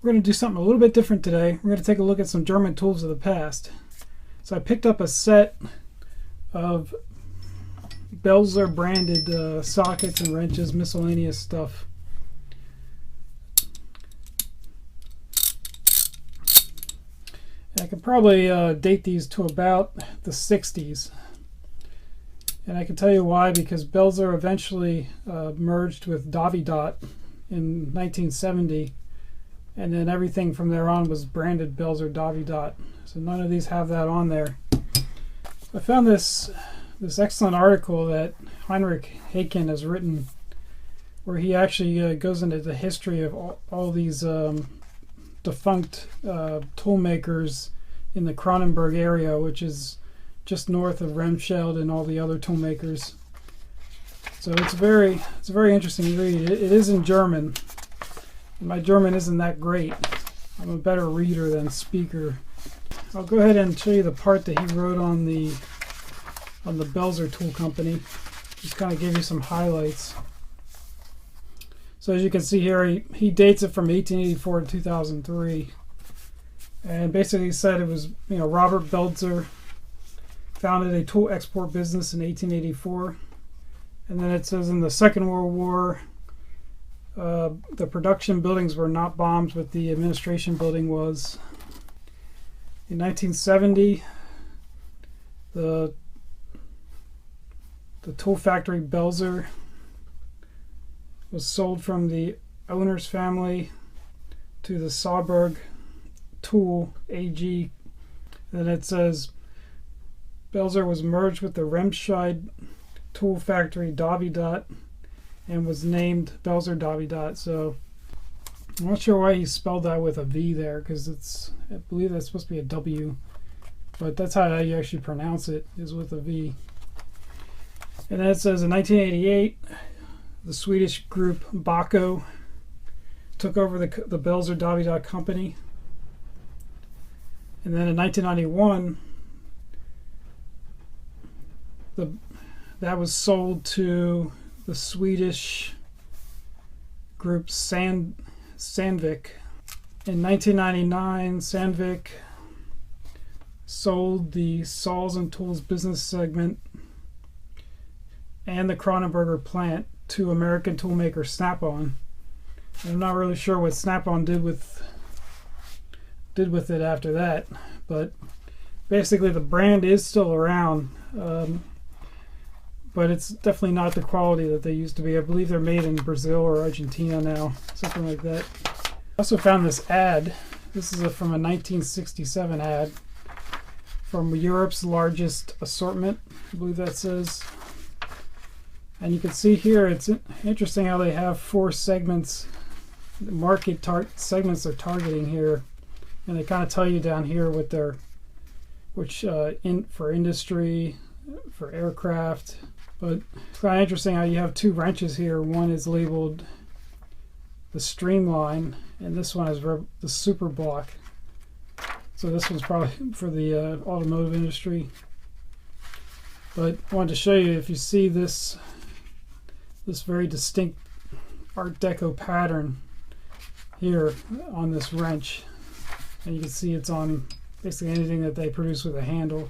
We're going to do something a little bit different today. We're going to take a look at some German tools of the past. So I picked up a set of Belzer branded sockets and wrenches, miscellaneous stuff. And I could probably date these to about the 60s. And I can tell you why, because Belzer eventually merged with Dowidat in 1970. And then everything from there on was branded Belzer-Dowidat. So none of these have that on there. I found this excellent article that Heinrich Haken has written, where he actually goes into the history of all these defunct tool makers in the Kronenberg area, which is just north of Remscheid and all the other tool makers. So it's a very interesting read. It is in German. My German isn't that great. I'm a better reader than speaker. I'll go ahead and show you the part that he wrote on the Belzer Tool Company. Just kind of give you some highlights. So as you can see here, he dates it from 1884 to 2003. And basically he said it was, Robert Belzer founded a tool export business in 1884. And then it says in the Second World War, the production buildings were not bombed, but the administration building was. In 1970, the tool factory Belzer was sold from the owner's family to the Sauberg Tool AG. Then it says Belzer was merged with the Remscheid tool factory Dowidat and was named Belzer-Dowidat. So I'm not sure why he spelled that with a V there, because I believe that's supposed to be a W, but that's how you actually pronounce it, is with a V. And then it says in 1988, the Swedish group Bako took over the Belzer-Dowidat company. And then in 1991, that was sold to the Swedish group Sandvik. In 1999, Sandvik sold the Saws and Tools business segment and the Kronenberger plant to American toolmaker Snap-on. I'm not really sure what Snap-on did with it after that, but basically the brand is still around. But it's definitely not the quality that they used to be. I believe they're made in Brazil or Argentina now, something like that. I also found this ad. This is from a 1967 ad from Europe's largest assortment, I believe that says. And you can see here, it's interesting how they have 4 segments, market segments they're targeting here. And they kind of tell you down here what they're, for industry, for aircraft. But it's kind of interesting how you have 2 wrenches here. One is labeled the Streamline, and this one is the Super Block. So this one's probably for the automotive industry. But I wanted to show you, if you see this very distinct Art Deco pattern here on this wrench, and you can see it's on basically anything that they produce with a handle.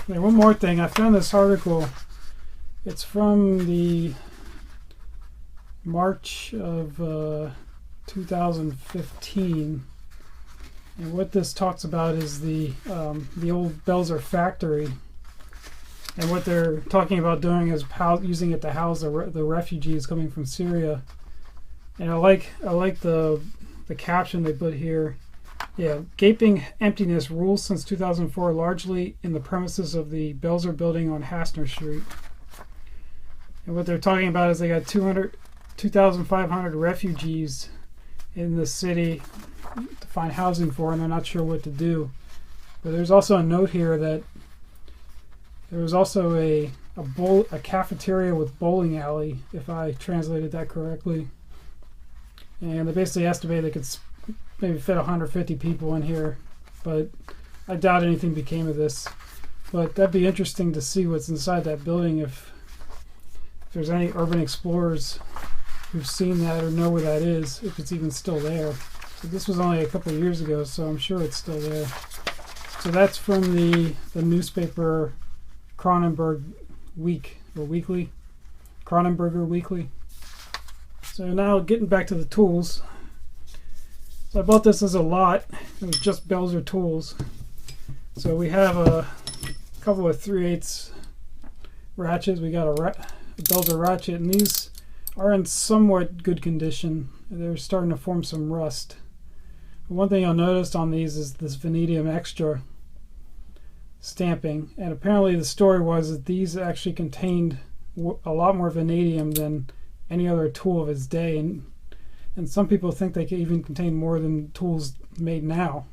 One more thing, I found this article. It's from the March of 2015, and what this talks about is the old Belzer factory, and what they're talking about doing is using it to house the refugees coming from Syria. And I like the caption they put here. Yeah, gaping emptiness rules since 2004, largely in the premises of the Belzer building on Hassner Street. And what they're talking about is they got 2,500 refugees in the city to find housing for, and they're not sure what to do. But there's also a note here that there was also a cafeteria with bowling alley, if I translated that correctly. And they basically estimated they could maybe fit 150 people in here, but I doubt anything became of this. But that'd be interesting to see what's inside that building, if there's any urban explorers who've seen that or know where that is, if it's even still there. So this was only a couple of years ago, so I'm sure it's still there. So that's from the newspaper Cronenberg Week, or Weekly. Cronenberger Weekly. So now getting back to the tools. So I bought this as a lot. It was just Belzer Tools. So we have a couple of 3/8 ratchets. We got a Belzer ratchet, and these are in somewhat good condition. They're starting to form some rust. One thing I noticed on these is this Vanadium-Extra stamping, and apparently the story was that these actually contained a lot more vanadium than any other tool of its day, and some people think they could even contain more than tools made now.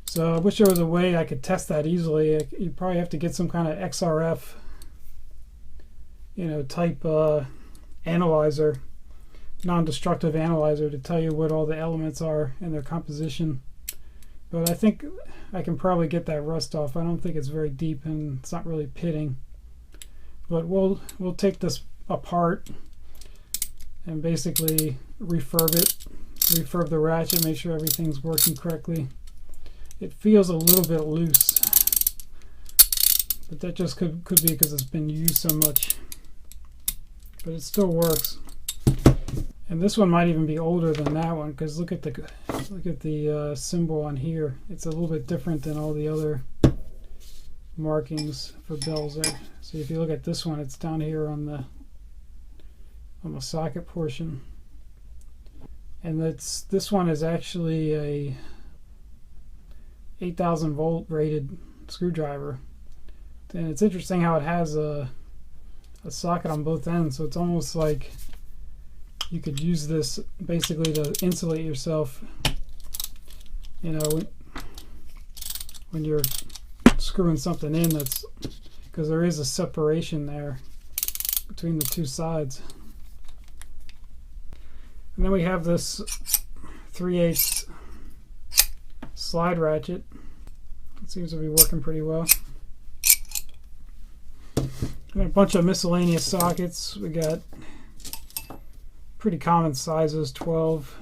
So I wish there was a way I could test that easily. You probably have to get some kind of XRF, type analyzer, non-destructive analyzer, to tell you what all the elements are and their composition. But I think I can probably get that rust off. I don't think it's very deep and it's not really pitting. But we'll take this apart and basically refurb the ratchet, make sure everything's working correctly. It feels a little bit loose, but that just could be because it's been used so much. But it still works. And this one might even be older than that one, because look at the symbol on here. It's a little bit different than all the other markings for Belzer. So if you look at this one, it's down here on the socket portion, and this one is actually a 8,000 volt rated screwdriver. And it's interesting how it has a socket on both ends, so it's almost like you could use this basically to insulate yourself, when you're screwing something in, that's because there is a separation there between the two sides. And then we have this 3/8 slide ratchet. It seems to be working pretty well. And a bunch of miscellaneous sockets. We got pretty common sizes, 12.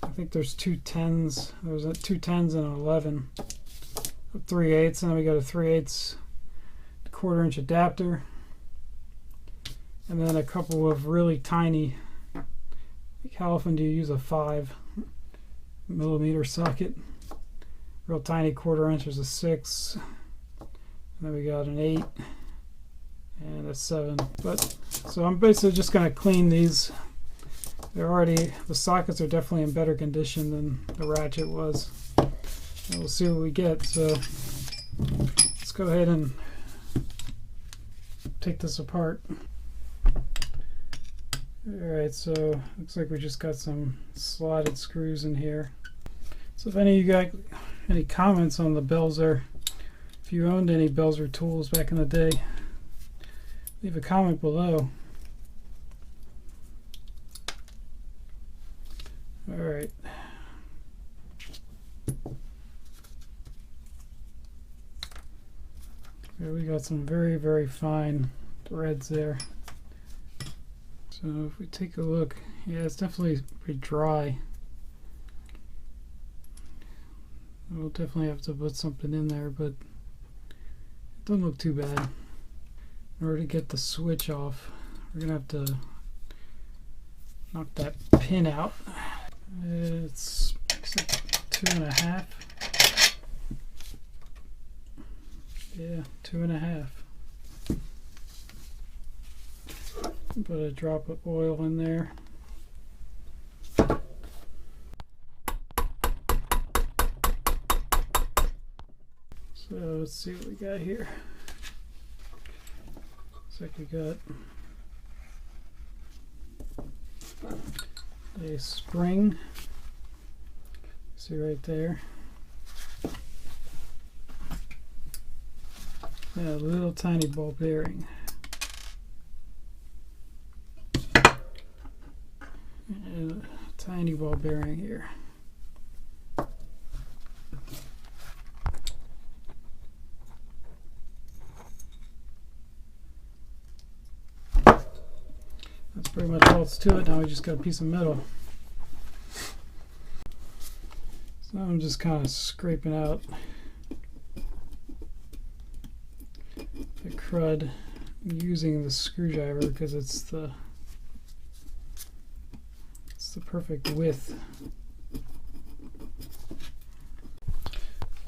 I think there's 2 10s. There's 2 10s and an 11. 3/8, and then we got a 3/8 1/4 inch adapter. And then a couple of really tiny, like how often do you use a 5 millimeter socket? Real tiny 1/4 inch. There's a 6. And then we got an 8 and a 7. So I'm basically just going to clean these. The sockets are definitely in better condition than the ratchet was. And we'll see what we get. So let's go ahead and take this apart. Alright, so looks like we just got some slotted screws in here. So if any of you got any comments on the Belzer, if you owned any Belzer tools back in the day, leave a comment below. Alright. Here we got some very, very fine threads there. So if we take a look, yeah, it's definitely pretty dry. We'll definitely have to put something in there, but it doesn't look too bad. In order to get the switch off, we're gonna have to knock that pin out. It's 2.5. Yeah, 2.5. Put a drop of oil in there. So let's see what we got here. Looks like we got a spring. See right there. And a little tiny ball bearing. And a tiny ball bearing here. That's pretty much all that's to it. Now we just got a piece of metal. So I'm just kind of scraping out the crud using the screwdriver because it's the perfect width.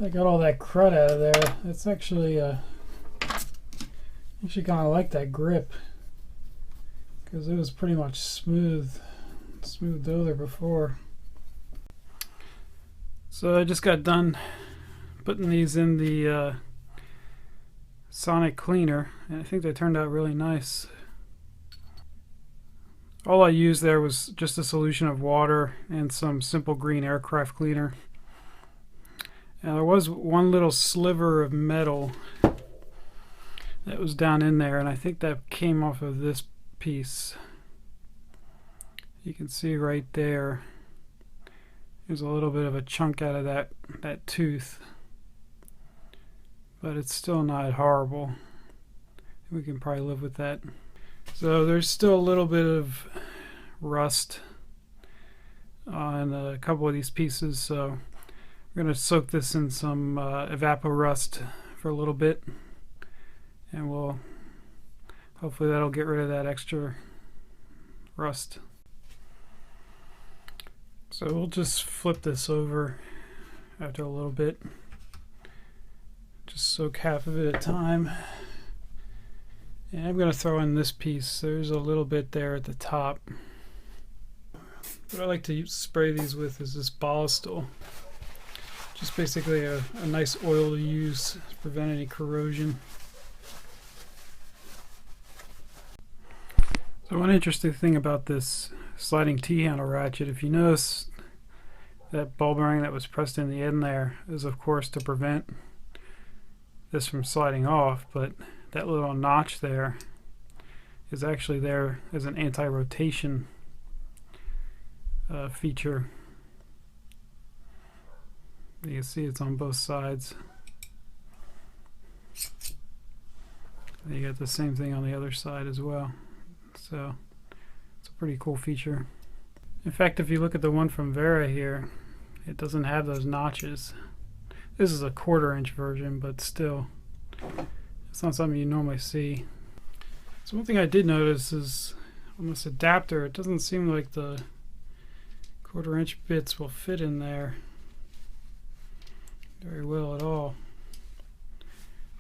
I got all that crud out of there. It's actually kind of like that grip because it was pretty much smoothed over before. So I just got done putting these in the sonic cleaner, and I think they turned out really nice. All I used there was just a solution of water and some simple green aircraft cleaner. Now there was one little sliver of metal that was down in there, and I think that came off of this piece. You can see right there, there's a little bit of a chunk out of that tooth, but it's still not horrible. We can probably live with that. So there's still a little bit of rust on a couple of these pieces, so we're going to soak this in some Evapo-Rust for a little bit, and hopefully that'll get rid of that extra rust. So we'll just flip this over after a little bit. Just soak half of it at a time. And I'm going to throw in this piece. There's a little bit there at the top. What I like to spray these with is this Bolistol. Just basically a nice oil to use to prevent any corrosion. So one interesting thing about this sliding T-handle ratchet, if you notice that ball bearing that was pressed in the end there is of course to prevent this from sliding off, but that little notch there is actually there as an anti-rotation feature. You can see it's on both sides. And you got the same thing on the other side as well. So it's a pretty cool feature. In fact, if you look at the one from Vera here, it doesn't have those notches. This is a 1/4 inch version, but still, it's not something you normally see. So one thing I did notice is on this adapter, it doesn't seem like the 1/4 inch bits will fit in there very well at all.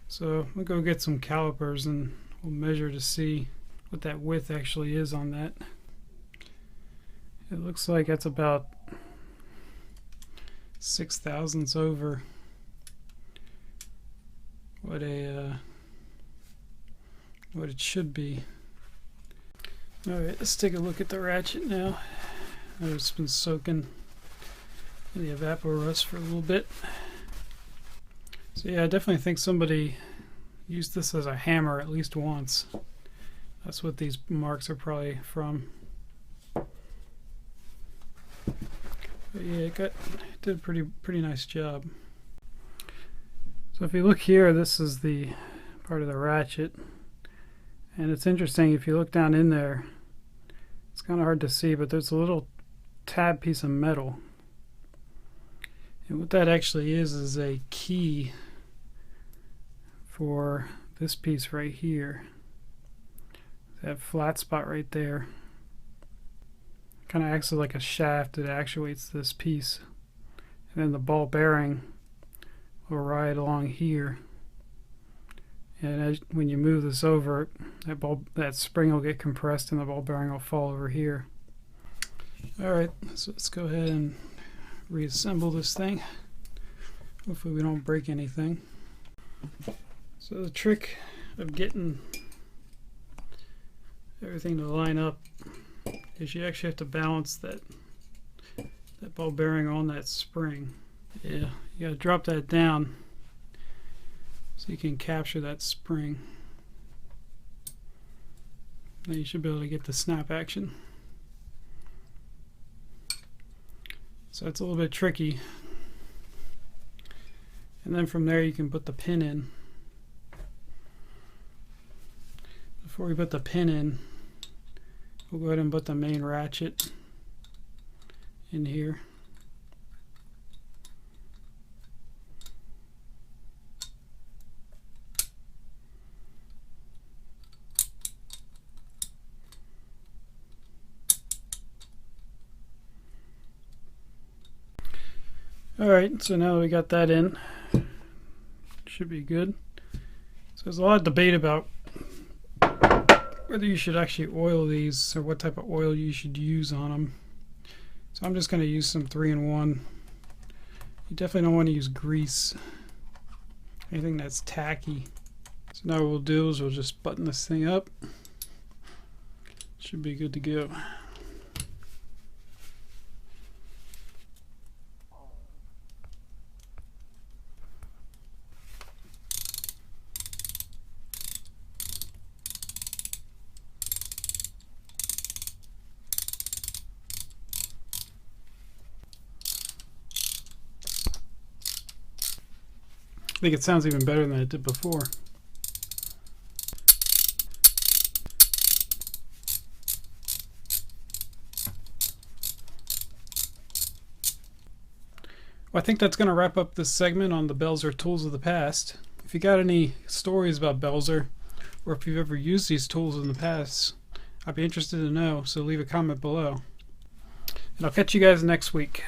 So we'll go get some calipers and we'll measure to see what that width actually is on that. It looks like that's about 0.006 over what it should be. Alright, let's take a look at the ratchet now. It's been soaking in the Evapo-Rust for a little bit. So yeah, I definitely think somebody used this as a hammer at least once. That's what these marks are probably from. But yeah, it did a pretty nice job. So if you look here, this is the part of the ratchet, and it's interesting if you look down in there, it's kind of hard to see, but there's a little tab piece of metal, and what that actually is a key for this piece right here. That flat spot right there kind of acts like a shaft that actuates this piece, and then the ball bearing will ride along here, and when you move this over, that spring will get compressed and the ball bearing will fall over here. Alright, so let's go ahead and reassemble this thing. Hopefully we don't break anything. So the trick of getting everything to line up is you actually have to balance that ball bearing on that spring. Yeah, you gotta drop that down so you can capture that spring. Then you should be able to get the snap action. So it's a little bit tricky. And then from there you can put the pin in. Before we put the pin in, we'll go ahead and put the main ratchet in here. Alright, so now that we got that in, should be good. So there's a lot of debate about whether you should actually oil these or what type of oil you should use on them. So I'm just going to use some 3-in-1. You definitely don't want to use grease, anything that's tacky. So now what we'll do is we'll just button this thing up. Should be good to go. I think it sounds even better than it did before. Well, I think that's going to wrap up this segment on the Belzer tools of the past. If you got any stories about Belzer, or if you've ever used these tools in the past, I'd be interested to know, so leave a comment below. And I'll catch you guys next week.